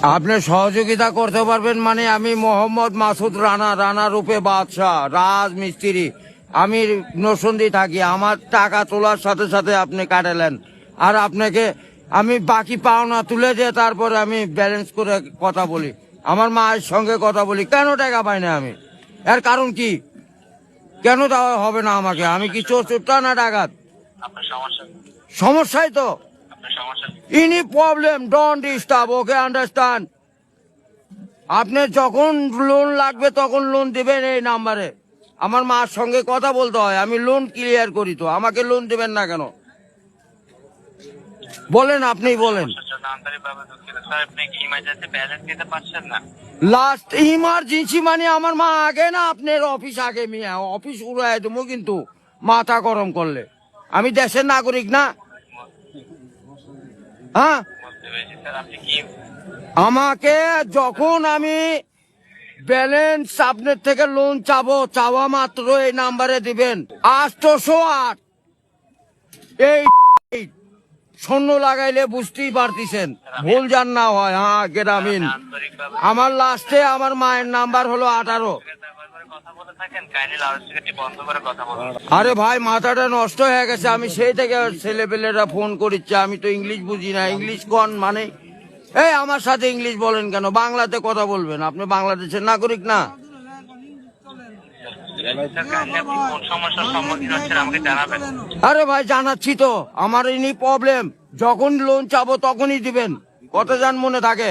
আপনি সহযোগিতা করতে পারবেন মানে আমি মোহাম্মদ মাসুদ রানা, রানা রূপে বাদশাহ, রাজমিস্ত্রি। আমি নরসিংদী থাকি। আমার টাকা তোলার সাথে সাথে আপনি কাটালেন, আর আপনাকে আমি বাকি পাওনা তুলে দিয়ে তারপরে আমি ব্যালেন্স করে কথা বলি, আমার মায়ের সঙ্গে কথা বলি। কেন টাকা পাই না আমি? এর কারণ কি? কেন দেওয়া হবে না আমাকে? আমি কি চোরটা না ডাকাত? সমস্যাই তো। Any problem, don't disturb, okay, understand? আপনি যখন লোন লাগবে তখন লোন দিবেন এই নাম্বারে। আমার মার সঙ্গে কথা বলতে হয়, আমি লোন ক্লিয়ার করি। তো আমাকে লোন দিবেন না কেন বলেন? আপনি বলেন। লাস্ট ইমার্জেন্সি মানে আমার মা আগে না আপনার অফিস আগে? মিয়া অফিস উড়াই দেবো কিন্তু মাথা গরম করলে। আমি দেশের নাগরিক না? হ্যাঁ, আমাকে যখন আমি ব্যালেন্স আপনার থেকে লোন চাবো, চাওয়া মাত্র এই নাম্বারে দিবেন 808। এই শূন্য লাগাইলে বুঝতেই পারতেছেন, ভুল যান না হয়। হ্যাঁ, গ্রামীণ। আমার লাস্টে আমার মায়ের নাম্বার হলো 18। আরে ভাই, মাথাটা নষ্ট হয়ে গেছে। আমি সেই থেকে ছেলেপেলেরা ফোন করিচ্ছে, আমি তো ইংলিশ বুঝি না। ইংলিশ কোন মানে? এই আমার সাথে ইংলিশ বলেন কেন? বাংলাতে কথা বলবেন। আপনি বাংলাদেশের নাগরিক না? আরে ভাই, জানাচ্ছি তো। আমার এনি প্রবলেম, যখন লোন চাবো তখনই দিবেন। কত জান মনে থাকে?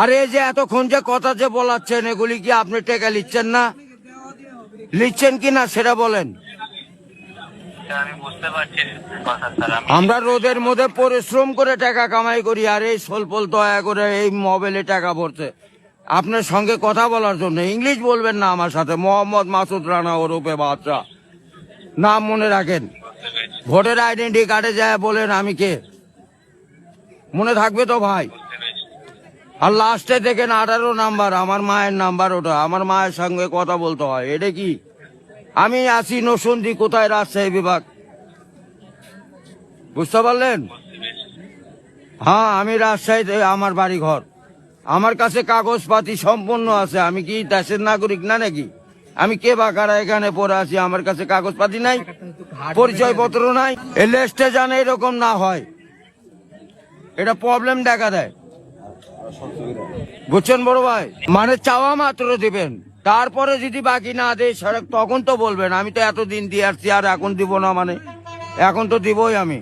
আরে এই যে এতক্ষণ যে কথা যে বলাচ্ছেন, এগুলি কি আপনি টাকা লিখছেন না? লিখছেন কি না সেটা বলেন। আমরা রোদের মধ্যে পরিশ্রম করে টাকা কামাই করি, আর এই সোলপল দয়া করে এই মোবাইলে টাকা ভরছে আপনার সঙ্গে কথা বলার জন্য। ইংলিশ বলবেন না আমার সাথে। মোহাম্মদ মাসুদ রানা ওরফে বাদশা, নাম মনে রাখেন। ভোটার আইডেন্টি কার্ডে যায় বলেন আমি কে, মনে থাকবে তো ভাই? আর লাস্টে দেখেন 18 নাম্বার, আমার মায়ের নাম্বার। ওটা আমার মায়ের সঙ্গে কথা বলতে হয়। এটা কি? আমি আছি নরসিংদী। কোথায়? রাজশাহী বিভাগ। বুঝতে পারলেন? হ্যাঁ, আমি রাজশাহীতে আমার বাড়ি ঘর। আমার কাছে কাগজপাতি সম্পূর্ণ আছে। আমি কি দেশের নাগরিক না নাকি? আমি কে বা কারা এখানে পড়ে আছি? আমার কাছে কাগজপাতি নাই, পরিচয় পত্র নাই। এই লিস্টে জানে এরকম না হয়, এটা প্রবলেম দেখা দেয়। বুঝছেন বড় ভাই? মানে চাওয়া মাত্র দিবেন, তারপরে যদি বাকি না দেয় তখন তো বলবেন আমি তো এতদিন দিয়ে আসছি আর এখন দিব না। মানে এখন তো দিবই আমি।